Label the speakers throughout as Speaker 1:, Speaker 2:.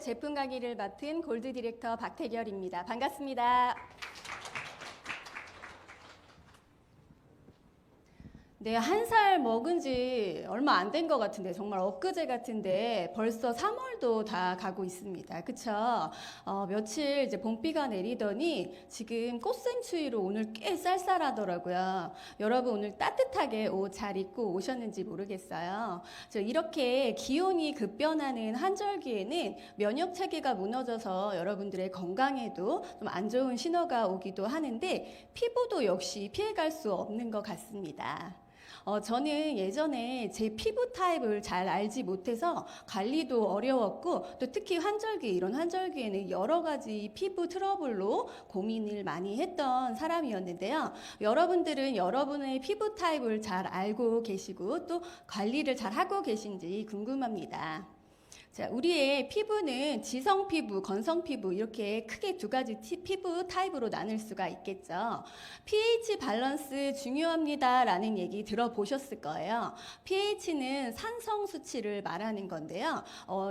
Speaker 1: 오늘 제품 강의를 맡은 골드 디렉터 박태결입니다. 반갑습니다. 네, 1살 먹은 지 얼마 안 된 것 같은데, 정말 엊그제 같은데 벌써 3월도 다 가고 있습니다. 그쵸? 며칠 이제 봄비가 내리더니 지금 꽃샘추위로 오늘 꽤 쌀쌀하더라고요. 여러분 오늘 따뜻하게 옷 잘 입고 오셨는지 모르겠어요. 이렇게 기온이 급변하는 한절기에는 면역 체계가 무너져서 여러분들의 건강에도 좀 안 좋은 신호가 오기도 하는데 피부도 역시 피해갈 수 없는 것 같습니다. 저는 예전에 제 피부 타입을 잘 알지 못해서 관리도 어려웠고 또 특히 이런 환절기에는 여러 가지 피부 트러블로 고민을 많이 했던 사람이었는데요. 여러분들은 여러분의 피부 타입을 잘 알고 계시고 또 관리를 잘 하고 계신지 궁금합니다. 자, 우리의 피부는 지성 피부, 건성 피부 이렇게 크게 두 가지 피부 타입으로 나눌 수가 있겠죠. pH 밸런스 중요합니다라는 얘기 들어보셨을 거예요. pH는 산성 수치를 말하는 건데요.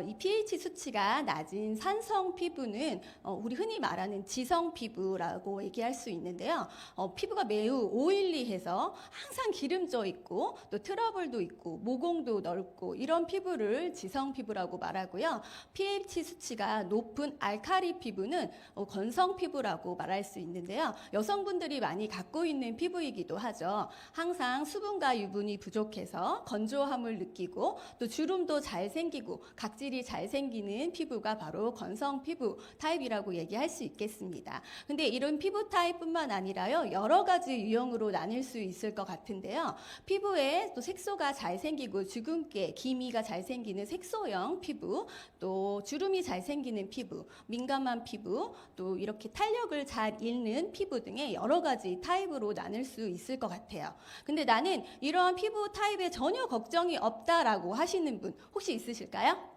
Speaker 1: 이 pH 수치가 낮은 산성 피부는 우리 흔히 말하는 지성 피부라고 얘기할 수 있는데요. 피부가 매우 오일리해서 항상 기름져 있고 또 트러블도 있고 모공도 넓고 이런 피부를 지성 피부라고 말하고요. pH 수치가 높은 알칼리 피부는 건성 피부라고 말할 수 있는데요. 여성분들이 많이 갖고 있는 피부이기도 하죠. 항상 수분과 유분이 부족해서 건조함을 느끼고 또 주름도 잘 생기고 각질이 잘 생기는 피부가 바로 건성 피부 타입이라고 얘기할 수 있겠습니다. 근데 이런 피부 타입뿐만 아니라요. 여러 가지 유형으로 나뉠 수 있을 것 같은데요. 피부에 또 색소가 잘 생기고 주근깨, 기미가 잘 생기는 색소형 피부, 또 주름이 잘 생기는 피부, 민감한 피부, 또 이렇게 탄력을 잘 잃는 피부 등의 여러 가지 타입으로 나눌 수 있을 것 같아요. 근데 나는 이러한 피부 타입에 전혀 걱정이 없다라고 하시는 분 혹시 있으실까요?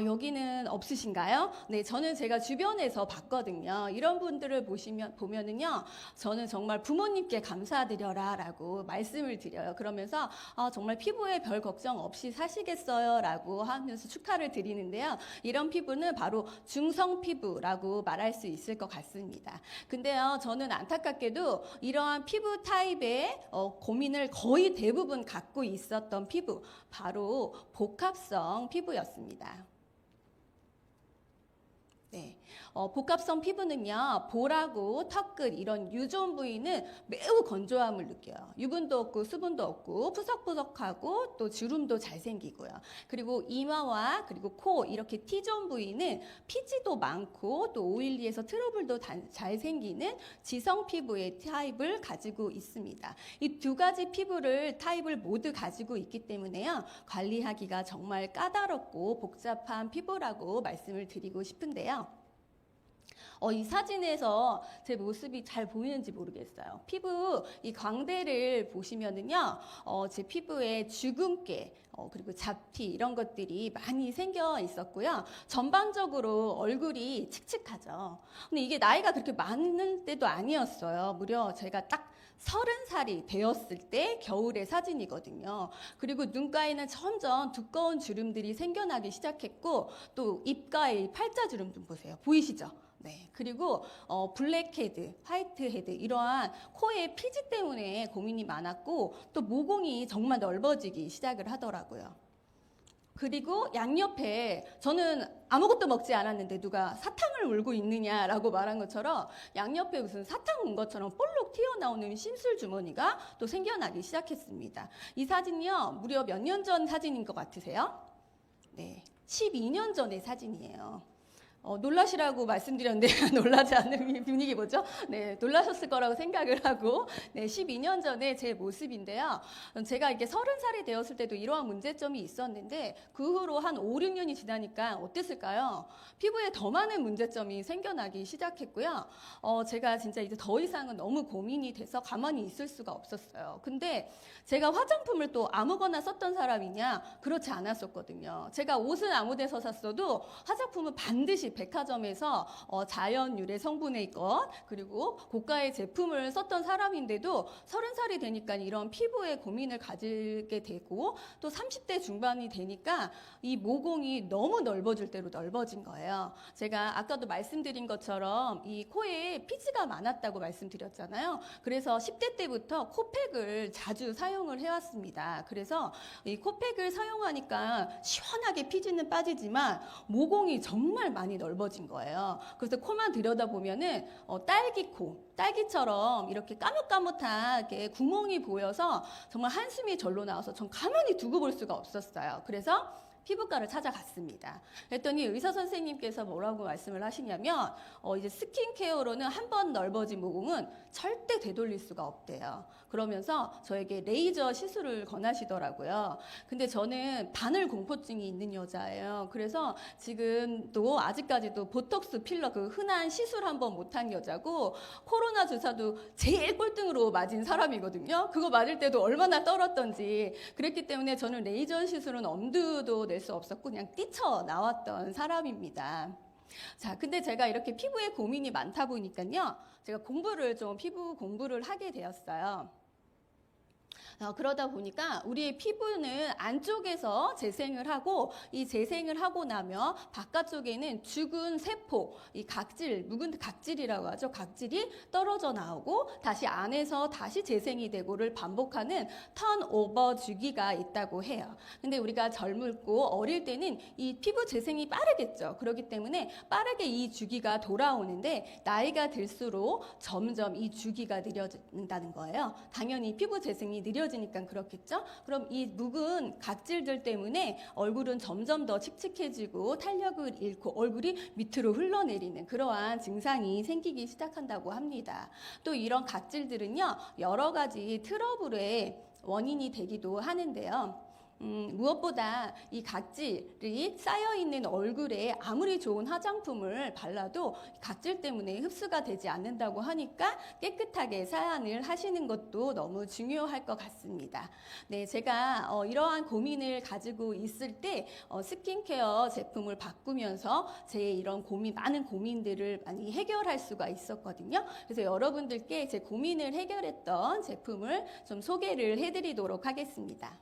Speaker 1: 여기는 없으신가요? 네, 저는 제가 주변에서 봤거든요. 이런 분들을 보면은요, 저는 정말 부모님께 감사드려라 라고 말씀을 드려요. 그러면서 정말 피부에 별 걱정 없이 사시겠어요 라고 하면서 축하를 드리는데요. 이런 피부는 바로 중성 피부라고 말할 수 있을 것 같습니다. 근데요, 저는 안타깝게도 이러한 피부 타입의 고민을 거의 대부분 갖고 있었던 피부, 바로 복합성 피부였습니다. 네. 복합성 피부는요, 볼하고 턱끝 이런 유존 부위는 매우 건조함을 느껴요. 유분도 없고 수분도 없고 푸석푸석하고 또 주름도 잘 생기고요. 그리고 이마와 그리고 코 이렇게 T존 부위는 피지도 많고 또 오일리해서 트러블도 잘 생기는 지성 피부의 타입을 가지고 있습니다. 이 두 가지 피부를 타입을 모두 가지고 있기 때문에요. 관리하기가 정말 까다롭고 복잡한 피부라고 말씀을 드리고 싶은데요. 이 사진에서 제 모습이 잘 보이는지 모르겠어요. 피부 이 광대를 보시면은요, 제 피부에 주근깨, 그리고 잡티 이런 것들이 많이 생겨 있었고요. 전반적으로 얼굴이 칙칙하죠. 근데 이게 나이가 그렇게 많을 때도 아니었어요. 무려 제가 딱 30살이 되었을 때 겨울의 사진이거든요. 그리고 눈가에는 점점 두꺼운 주름들이 생겨나기 시작했고 또 입가에 팔자주름 좀 보세요. 보이시죠? 네. 그리고 블랙헤드, 화이트헤드 이러한 코의 피지 때문에 고민이 많았고 또 모공이 정말 넓어지기 시작을 하더라고요. 그리고 양옆에 저는 아무것도 먹지 않았는데 누가 사탕을 물고 있느냐라고 말한 것처럼 양옆에 무슨 사탕 문 것처럼 볼록 튀어나오는 심술 주머니가 또 생겨나기 시작했습니다. 이 사진이요, 무려 몇 년 전 사진인 것 같으세요? 네, 12년 전의 사진이에요. 놀라시라고 말씀드렸는데 놀라지 않는 분위기 뭐죠? 네, 놀라셨을 거라고 생각을 하고, 네, 12년 전에 제 모습인데요. 제가 이렇게 30살이 되었을 때도 이러한 문제점이 있었는데 그 후로 한 5, 6년이 지나니까 어땠을까요? 피부에 더 많은 문제점이 생겨나기 시작했고요. 제가 진짜 이제 더 이상은 너무 고민이 돼서 가만히 있을 수가 없었어요. 근데 제가 화장품을 또 아무거나 썼던 사람이냐? 그렇지 않았었거든요. 제가 옷은 아무 데서 샀어도 화장품은 반드시 백화점에서 자연 유래 성분의 것 그리고 고가의 제품을 썼던 사람인데도 30살이 되니까 이런 피부에 고민을 가지게 되고 또 30대 중반이 되니까 이 모공이 너무 넓어질 대로 넓어진 거예요. 제가 아까도 말씀드린 것처럼 이 코에 피지가 많았다고 말씀드렸잖아요. 그래서 10대 때부터 코팩을 자주 사용을 해왔습니다. 그래서 이 코팩을 사용하니까 시원하게 피지는 빠지지만 모공이 정말 많이 넓어진 거예요. 그래서 코만 들여다보면은 딸기처럼 이렇게 까뭇까뭇하게 구멍이 보여서 정말 한숨이 절로 나와서 전 가만히 두고 볼 수가 없었어요. 그래서 피부과를 찾아갔습니다. 그랬더니 의사 선생님께서 뭐라고 말씀을 하시냐면 이제 스킨케어로는 한 번 넓어진 모공은 절대 되돌릴 수가 없대요. 그러면서 저에게 레이저 시술을 권하시더라고요. 근데 저는 바늘 공포증이 있는 여자예요. 그래서 지금도 아직까지도 보톡스 필러 그 흔한 시술 한 번 못한 여자고 코로나 주사도 제일 꼴등으로 맞은 사람이거든요. 그거 맞을 때도 얼마나 떨었던지. 그랬기 때문에 저는 레이저 시술은 엄두도 낼 수 없었고 그냥 뛰쳐나왔던 사람입니다. 자, 근데 제가 이렇게 피부에 고민이 많다 보니까요. 제가 피부 공부를 하게 되었어요. 그러다 보니까 우리의 피부는 안쪽에서 재생을 하고 이 재생을 하고 나면 바깥쪽에는 죽은 세포, 이 각질, 묵은 각질이라고 하죠. 각질이 떨어져 나오고 다시 안에서 다시 재생이 되고를 반복하는 턴오버 주기가 있다고 해요. 근데 우리가 젊고 어릴 때는 이 피부 재생이 빠르겠죠. 그렇기 때문에 빠르게 이 주기가 돌아오는데 나이가 들수록 점점 이 주기가 느려진다는 거예요. 당연히 피부 재생이 느려지니까 그렇겠죠? 그럼 이 묵은 각질들 때문에 얼굴은 점점 더 칙칙해지고 탄력을 잃고 얼굴이 밑으로 흘러내리는 그러한 증상이 생기기 시작한다고 합니다. 또 이런 각질들은요, 여러 가지 트러블의 원인이 되기도 하는데요. 무엇보다 이 각질이 쌓여있는 얼굴에 아무리 좋은 화장품을 발라도 각질 때문에 흡수가 되지 않는다고 하니까 깨끗하게 사용을 하시는 것도 너무 중요할 것 같습니다. 네, 제가 이러한 고민을 가지고 있을 때 스킨케어 제품을 바꾸면서 제 이런 많은 고민들을 많이 해결할 수가 있었거든요. 그래서 여러분들께 제 고민을 해결했던 제품을 좀 소개를 해드리도록 하겠습니다.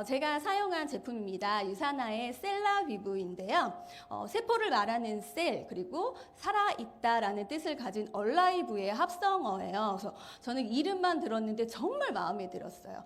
Speaker 1: 제가 사용한 제품입니다. 유사나의 셀라비브인데요. 세포를 말하는 셀 그리고 살아있다라는 뜻을 가진 얼라이브의 합성어예요. 그래서 저는 이름만 들었는데 정말 마음에 들었어요.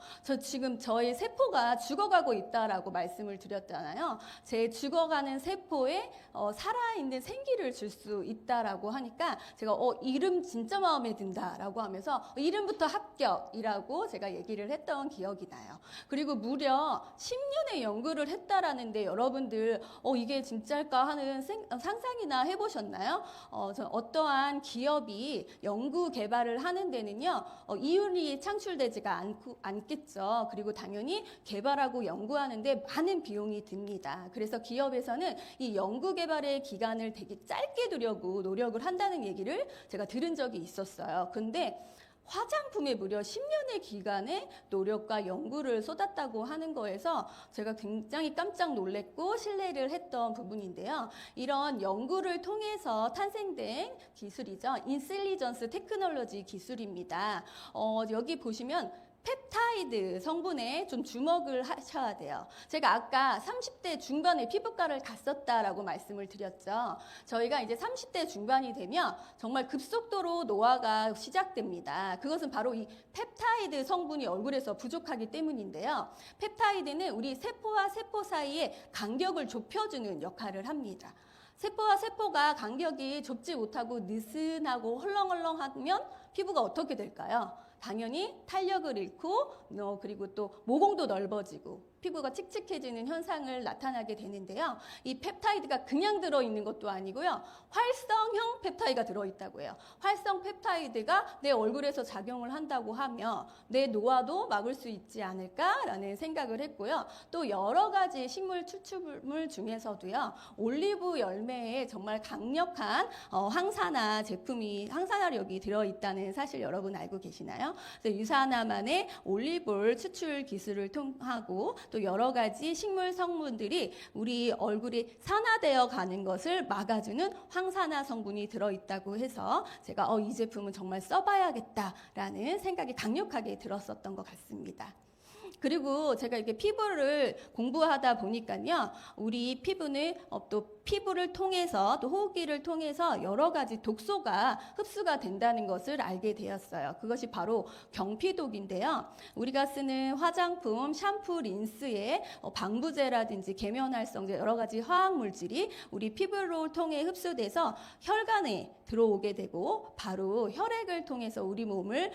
Speaker 1: 저의 세포가 죽어가고 있다라고 말씀을 드렸잖아요. 제 죽어가는 세포에 살아있는 생기를 줄 수 있다라고 하니까 제가 이름 진짜 마음에 든다라고 하면서 이름부터 합격이라고 제가 얘기를 했던 기억이 나요. 그리고 무려 10년의 연구를 했다라는데 여러분들 이게 진짜일까 하는 상상이나 해보셨나요? 어떠한 기업이 연구 개발을 하는 데는요 이윤이 창출되지가 않겠죠. 그리고 당연히 개발하고 연구하는데 많은 비용이 듭니다. 그래서 기업에서는 이 연구 개발의 기간을 되게 짧게 두려고 노력을 한다는 얘기를 제가 들은 적이 있었어요. 근데 화장품에 무려 10년의 기간에 노력과 연구를 쏟았다고 하는 거에서 제가 굉장히 깜짝 놀랐고 신뢰를 했던 부분인데요. 이런 연구를 통해서 탄생된 기술이죠. 인텔리전스 테크놀로지 기술입니다. 여기 보시면 펩타이드 성분에 좀 주목을 하셔야 돼요. 제가 아까 30대 중반에 피부과를 갔었다라고 말씀을 드렸죠. 저희가 이제 30대 중반이 되면 정말 급속도로 노화가 시작됩니다. 그것은 바로 이 펩타이드 성분이 얼굴에서 부족하기 때문인데요. 펩타이드는 우리 세포와 세포 사이에 간격을 좁혀주는 역할을 합니다. 세포와 세포가 간격이 좁지 못하고 느슨하고 헐렁헐렁하면 피부가 어떻게 될까요? 당연히 탄력을 잃고 그리고 또 모공도 넓어지고 피부가 칙칙해지는 현상을 나타나게 되는데요. 이 펩타이드가 그냥 들어있는 것도 아니고요. 활성형 펩타이드가 들어있다고 해요. 활성 펩타이드가 내 얼굴에서 작용을 한다고 하며 내 노화도 막을 수 있지 않을까라는 생각을 했고요. 또 여러 가지 식물 추출물 중에서도요. 올리브 열매에 정말 강력한 항산화력이 들어있다는 사실 여러분 알고 계시나요? 있거든요. 그래서 유산화만의 올리브올 추출 기술을 통하고 또 여러 가지 식물 성분들이 우리 얼굴이 산화되어 가는 것을 막아주는 황산화 성분이 들어있다고 해서 제가 이 제품은 정말 써봐야겠다라는 생각이 강력하게 들었었던 것 같습니다. 그리고 제가 이렇게 피부를 공부하다 보니까요, 우리 피부는 또 피부를 통해서 또 호흡기를 통해서 여러 가지 독소가 흡수가 된다는 것을 알게 되었어요. 그것이 바로 경피독인데요. 우리가 쓰는 화장품, 샴푸, 린스에 방부제라든지 계면활성제 여러 가지 화학 물질이 우리 피부를 통해 흡수돼서 혈관에 들어오게 되고 바로 혈액을 통해서 우리 몸을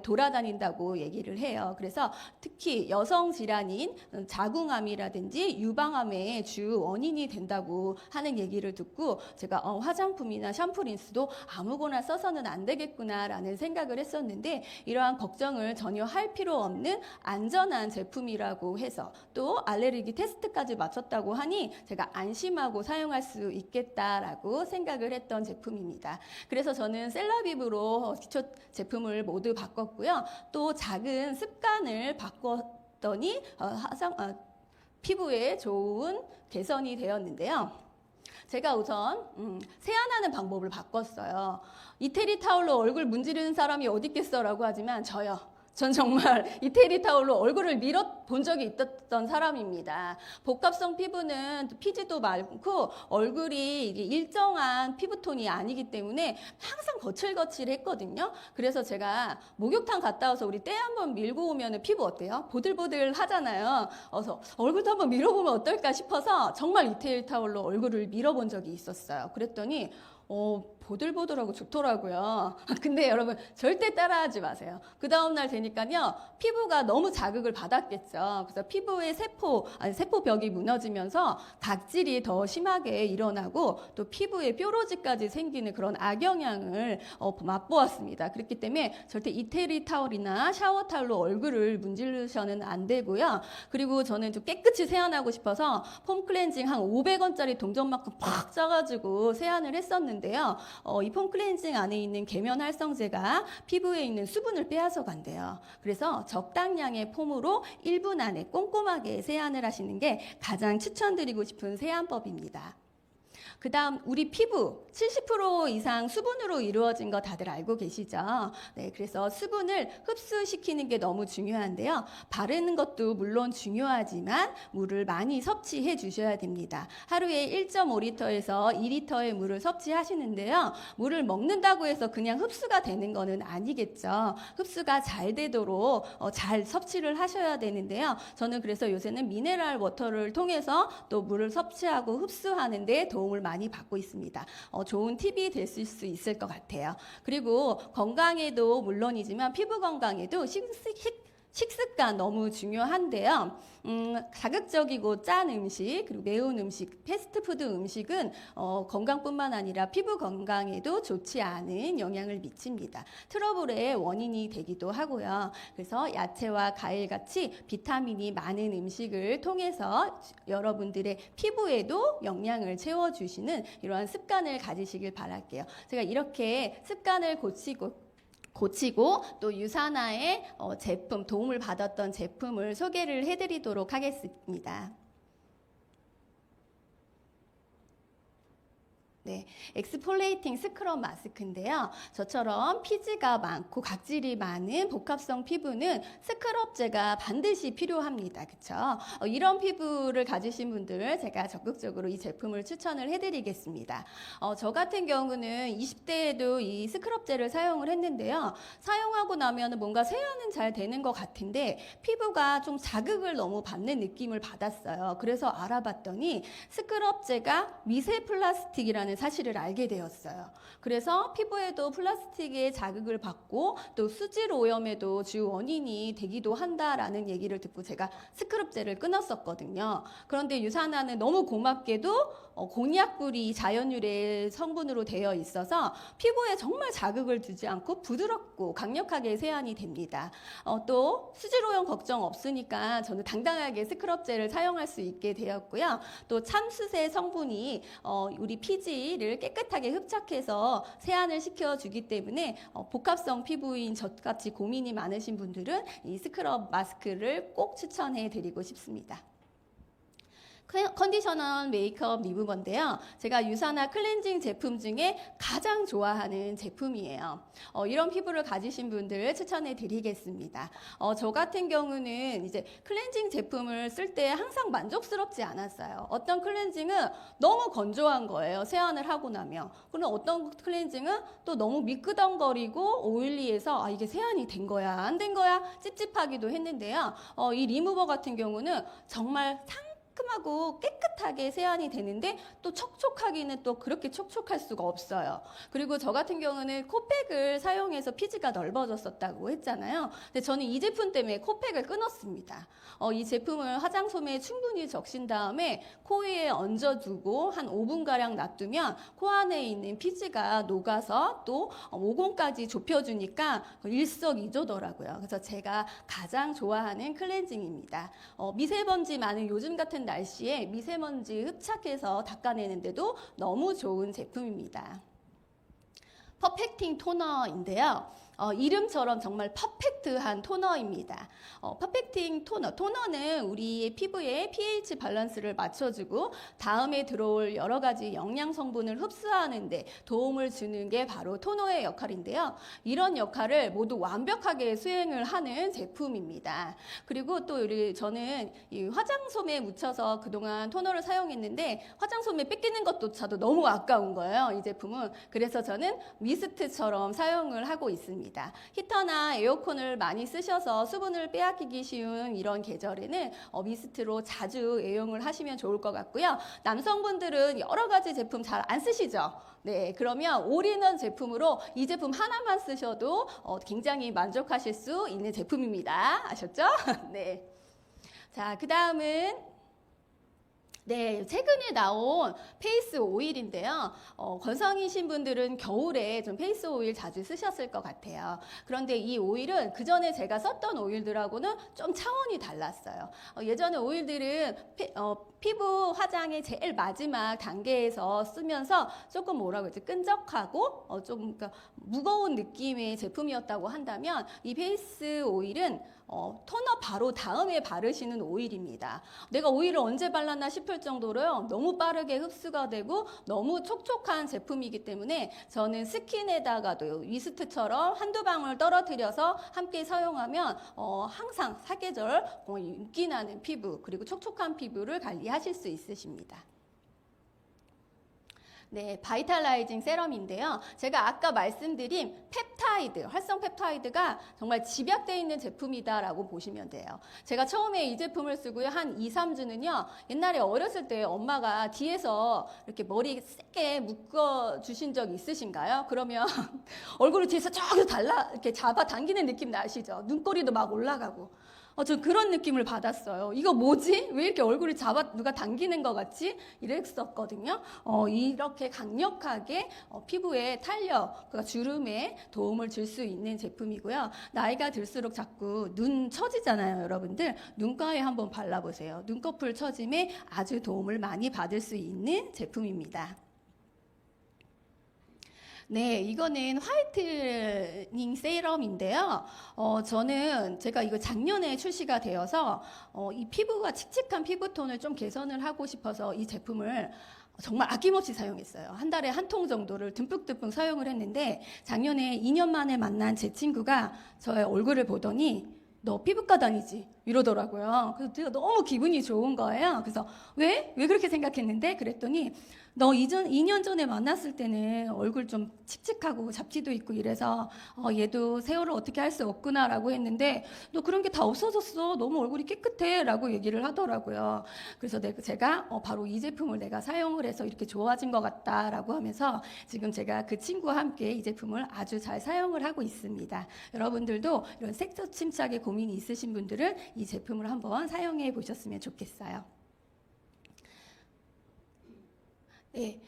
Speaker 1: 돌아다닌다고 얘기를 해요. 그래서 특히 여성 질환인 자궁암이라든지 유방암의 주 원인이 된다고 하는 얘기를 듣고 제가 화장품이나 샴푸, 린스도 아무거나 써서는 안 되겠구나라는 생각을 했었는데 이러한 걱정을 전혀 할 필요 없는 안전한 제품이라고 해서 또 알레르기 테스트까지 마쳤다고 하니 제가 안심하고 사용할 수 있겠다라고 생각을 했던 제품입니다. 그래서 저는 셀라비브로 기초 제품을 모두 바꿨고요. 또 작은 습관을 바꿨더니 피부에 좋은 개선이 되었는데요. 제가 우선 세안하는 방법을 바꿨어요. 이태리 타올로 얼굴 문지르는 사람이 어디 있겠어라고 하지만 저요. 전 정말 이태리 타올로 얼굴을 밀어 본 적이 있었던 사람입니다. 복합성 피부는 피지도 많고 얼굴이 일정한 피부톤이 아니기 때문에 항상 거칠거칠했거든요. 그래서 제가 목욕탕 갔다 와서 우리 때 한번 밀고 오면 피부 어때요? 보들보들 하잖아요. 그래서 얼굴도 한번 밀어보면 어떨까 싶어서 정말 이태리 타올로 얼굴을 밀어본 적이 있었어요. 그랬더니 보들보들하고 좋더라고요. 근데 여러분 절대 따라하지 마세요. 그 다음날 되니까요 피부가 너무 자극을 받았겠죠. 그래서 피부의 세포벽이 무너지면서 각질이 더 심하게 일어나고 또 피부에 뾰루지까지 생기는 그런 악영향을 맛보았습니다. 그렇기 때문에 절대 이태리 타올이나 샤워 타올로 얼굴을 문지르셔는 안 되고요. 그리고 저는 좀 깨끗이 세안하고 싶어서 폼 클렌징 한 500원짜리 동전만큼 팍 짜가지고 세안을 했었는데요. 이 폼 클렌징 안에 있는 계면 활성제가 피부에 있는 수분을 빼앗아 간대요. 그래서 적당량의 폼으로 1분 안에 꼼꼼하게 세안을 하시는 게 가장 추천드리고 싶은 세안법입니다. 그 다음 우리 피부 70% 이상 수분으로 이루어진 거 다들 알고 계시죠? 네, 그래서 수분을 흡수시키는 게 너무 중요한데요. 바르는 것도 물론 중요하지만 물을 많이 섭취해 주셔야 됩니다. 하루에 1.5리터에서 2리터의 물을 섭취하시는데요. 물을 먹는다고 해서 그냥 흡수가 되는 거는 아니겠죠. 흡수가 잘 되도록 잘 섭취를 하셔야 되는데요. 저는 그래서 요새는 미네랄 워터를 통해서 또 물을 섭취하고 흡수하는 데 도움을 많이 받고 있습니다. 좋은 팁이 될 수 있을 것 같아요. 그리고 건강에도 물론이지만 피부 건강에도 식습관 너무 중요한데요. 자극적이고 짠 음식, 그리고 매운 음식, 패스트푸드 음식은 건강뿐만 아니라 피부 건강에도 좋지 않은 영향을 미칩니다. 트러블의 원인이 되기도 하고요. 그래서 야채와 과일같이 비타민이 많은 음식을 통해서 여러분들의 피부에도 영양을 채워주시는 이러한 습관을 가지시길 바랄게요. 제가 이렇게 습관을 고치고 또 유산화의 제품, 도움을 받았던 제품을 소개를 해드리도록 하겠습니다. 네, 엑스폴레이팅 스크럽 마스크인데요. 저처럼 피지가 많고 각질이 많은 복합성 피부는 스크럽제가 반드시 필요합니다. 그렇죠? 이런 피부를 가지신 분들 제가 적극적으로 이 제품을 추천을 해드리겠습니다. 저 같은 경우는 20대에도 이 스크럽제를 사용을 했는데요. 사용하고 나면 뭔가 세안은 잘 되는 것 같은데 피부가 좀 자극을 너무 받는 느낌을 받았어요. 그래서 알아봤더니 스크럽제가 미세 플라스틱이라는 사실을 알게 되었어요. 그래서 피부에도 플라스틱의 자극을 받고 또 수질 오염에도 주 원인이 되기도 한다라는 얘기를 듣고 제가 스크럽제를 끊었었거든요. 그런데 유산화는 너무 고맙게도 곤약뿌리 자연유래 성분으로 되어 있어서 피부에 정말 자극을 주지 않고 부드럽고 강력하게 세안이 됩니다. 또 수질 오염 걱정 없으니까 저는 당당하게 스크럽제를 사용할 수 있게 되었고요. 또 참수세 성분이 우리 피지 오일을 깨끗하게 흡착해서 세안을 시켜주기 때문에 복합성 피부인 저같이 고민이 많으신 분들은 이 스크럽 마스크를 꼭 추천해 드리고 싶습니다. 컨디셔널 메이크업 리무버인데요. 제가 유산화 클렌징 제품 중에 가장 좋아하는 제품이에요. 이런 피부를 가지신 분들 추천해 드리겠습니다. 저 같은 경우는 이제 클렌징 제품을 쓸 때 항상 만족스럽지 않았어요. 어떤 클렌징은 너무 건조한 거예요. 세안을 하고 나면. 그럼 어떤 클렌징은 또 너무 미끄덩거리고 오일리해서 이게 세안이 된 거야, 안 된 거야 찝찝하기도 했는데요. 이 리무버 같은 경우는 정말 깔끔하고 깨끗하게 세안이 되는데 또 촉촉하기는 또 그렇게 촉촉할 수가 없어요. 그리고 저 같은 경우는 코팩을 사용해서 피지가 넓어졌었다고 했잖아요. 근데 저는 이 제품 때문에 코팩을 끊었습니다. 이 제품을 화장솜에 충분히 적신 다음에 코 위에 얹어두고 한 5분가량 놔두면 코 안에 있는 피지가 녹아서 또 모공까지 좁혀주니까 일석이조더라고요. 그래서 제가 가장 좋아하는 클렌징입니다. 미세먼지 많은 요즘 같은 날씨에 미세먼지 흡착해서 닦아내는데도 너무 좋은 제품입니다. 퍼펙팅 토너인데요. 이름처럼 정말 퍼펙트한 토너입니다. 퍼펙팅 토너는 우리의 피부의 pH 밸런스를 맞춰주고 다음에 들어올 여러 가지 영양 성분을 흡수하는 데 도움을 주는 게 바로 토너의 역할인데요. 이런 역할을 모두 완벽하게 수행을 하는 제품입니다. 그리고 또 저는 이 화장솜에 묻혀서 그동안 토너를 사용했는데 화장솜에 뺏기는 것조차도 너무 아까운 거예요. 이 제품은. 그래서 저는 미스트처럼 사용을 하고 있습니다. 히터나 에어컨을 많이 쓰셔서 수분을 빼앗기기 쉬운 이런 계절에는 미스트로 자주 애용을 하시면 좋을 것 같고요. 남성분들은 여러 가지 제품 잘 안 쓰시죠? 네, 그러면 올인원 제품으로 이 제품 하나만 쓰셔도 굉장히 만족하실 수 있는 제품입니다. 아셨죠? 네. 자, 그 다음은 네, 최근에 나온 페이스 오일인데요. 건성이신 분들은 겨울에 좀 페이스 오일 자주 쓰셨을 것 같아요. 그런데 이 오일은 그 전에 제가 썼던 오일들하고는 좀 차원이 달랐어요. 예전에 오일들은 피부 화장의 제일 마지막 단계에서 쓰면서 조금 뭐라고 했지? 끈적하고 좀 그러니까 무거운 느낌의 제품이었다고 한다면 이 페이스 오일은 토너 바로 다음에 바르시는 오일입니다. 내가 오일을 언제 발랐나 싶을 정도로요. 너무 빠르게 흡수가 되고 너무 촉촉한 제품이기 때문에 저는 스킨에다가도 미스트처럼 한두 방울 떨어뜨려서 함께 사용하면 항상 사계절 윤기 나는 피부 그리고 촉촉한 피부를 관리하실 수 있으십니다. 네, 바이탈라이징 세럼인데요. 제가 아까 말씀드린 펩타이드, 활성 펩타이드가 정말 집약되어 있는 제품이다라고 보시면 돼요. 제가 처음에 이 제품을 쓰고요. 한 2, 3주는요. 옛날에 어렸을 때 엄마가 뒤에서 이렇게 머리 세게 묶어주신 적 있으신가요? 그러면 얼굴을 뒤에서 저기 이렇게 잡아당기는 느낌 나시죠? 눈꼬리도 막 올라가고. 저 그런 느낌을 받았어요. 이거 뭐지? 왜 이렇게 얼굴이 누가 당기는 것 같지? 이랬었거든요. 이렇게 강력하게 피부의 탄력, 그러니까 주름에 도움을 줄 수 있는 제품이고요. 나이가 들수록 자꾸 눈 처지잖아요, 여러분들. 눈가에 한번 발라보세요. 눈꺼풀 처짐에 아주 도움을 많이 받을 수 있는 제품입니다. 네, 이거는 화이트닝 세럼인데요. 저는 제가 이거 작년에 출시가 되어서 이 피부가 칙칙한 피부톤을 좀 개선을 하고 싶어서 이 제품을 정말 아낌없이 사용했어요. 한 달에 한 통 정도를 듬뿍듬뿍 사용을 했는데 작년에 2년 만에 만난 제 친구가 저의 얼굴을 보더니 너 피부과 다니지? 이러더라고요. 그래서 제가 너무 기분이 좋은 거예요. 그래서 왜 그렇게 생각했는데 그랬더니 너 2년 전에 만났을 때는 얼굴 좀 칙칙하고 잡티도 있고 이래서 얘도 세월을 어떻게 할 수 없구나라고 했는데 너 그런 게 다 없어졌어. 너무 얼굴이 깨끗해 라고 얘기를 하더라고요. 그래서 제가 바로 이 제품을 내가 사용을 해서 이렇게 좋아진 것 같다라고 하면서 지금 제가 그 친구와 함께 이 제품을 아주 잘 사용을 하고 있습니다. 여러분들도 이런 색소 침착에 고민이 있으신 분들은 이 제품을 한번 사용해 보셨으면 좋겠어요. 네,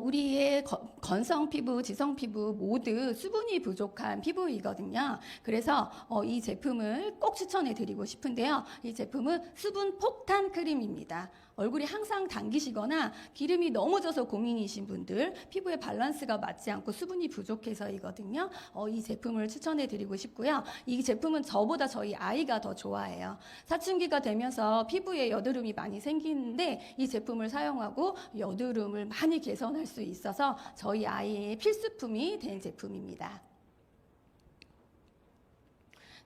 Speaker 1: 우리의 건성 피부, 지성 피부 모두 수분이 부족한 피부이거든요. 그래서 이 제품을 꼭 추천해 드리고 싶은데요. 이 제품은 수분 폭탄 크림입니다. 얼굴이 항상 당기시거나 기름이 너무 져서 고민이신 분들, 피부의 밸런스가 맞지 않고 수분이 부족해서이거든요. 이 제품을 추천해 드리고 싶고요. 이 제품은 저보다 저희 아이가 더 좋아해요. 사춘기가 되면서 피부에 여드름이 많이 생기는데 이 제품을 사용하고 여드름을 많이 개선할 수 있어서 저희 아이의 필수품이 된 제품입니다.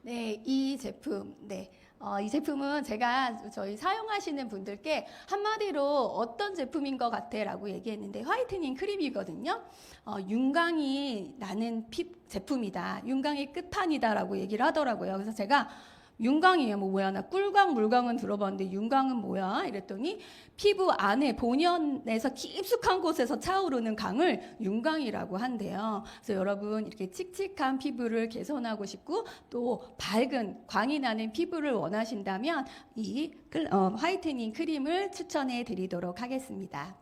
Speaker 1: 네, 이 제품, 이 제품은 제가 저희 사용하시는 분들께 한마디로 어떤 제품인 것 같아 라고 얘기했는데 화이트닝 크림이거든요. 윤광이 나는 제품이다. 윤광이 끝판이다 라고 얘기를 하더라고요. 그래서 제가 윤광이에요. 뭐야? 나 꿀광, 물광은 들어봤는데 윤광은 뭐야? 이랬더니 피부 안에 본연에서 깊숙한 곳에서 차오르는 강을 윤광이라고 한대요. 그래서 여러분 이렇게 칙칙한 피부를 개선하고 싶고 또 밝은 광이 나는 피부를 원하신다면 이 화이트닝 크림을 추천해 드리도록 하겠습니다.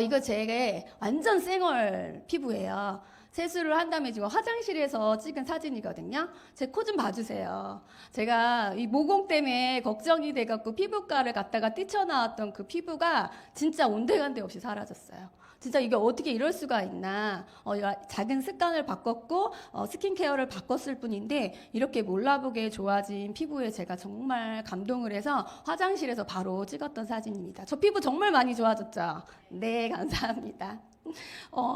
Speaker 1: 이거 제 완전 쌩얼 피부예요. 세수를 한 다음에 지금 화장실에서 찍은 사진이거든요. 제 코 좀 봐주세요. 제가 이 모공 때문에 걱정이 돼갖고 피부과를 갔다가 뛰쳐나왔던 그 피부가 진짜 온데간데 없이 사라졌어요. 진짜 이게 어떻게 이럴 수가 있나. 작은 습관을 바꿨고 스킨케어를 바꿨을 뿐인데 이렇게 몰라보게 좋아진 피부에 제가 정말 감동을 해서 화장실에서 바로 찍었던 사진입니다. 저 피부 정말 많이 좋아졌죠? 네, 감사합니다.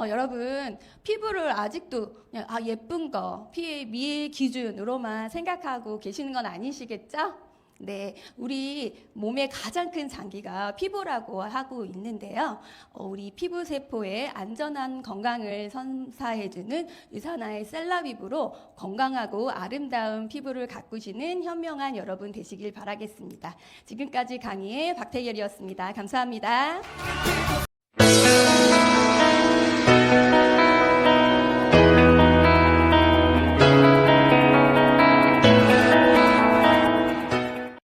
Speaker 1: 여러분 피부를 아직도 그냥 예쁜 거 미의 기준으로만 생각하고 계시는 건 아니시겠죠? 네, 우리 몸의 가장 큰 장기가 피부라고 하고 있는데요. 우리 피부 세포의 안전한 건강을 선사해주는 유산화의 셀라비브로 건강하고 아름다운 피부를 가꾸시는 현명한 여러분 되시길 바라겠습니다. 지금까지 강의의 박태결이었습니다. 감사합니다.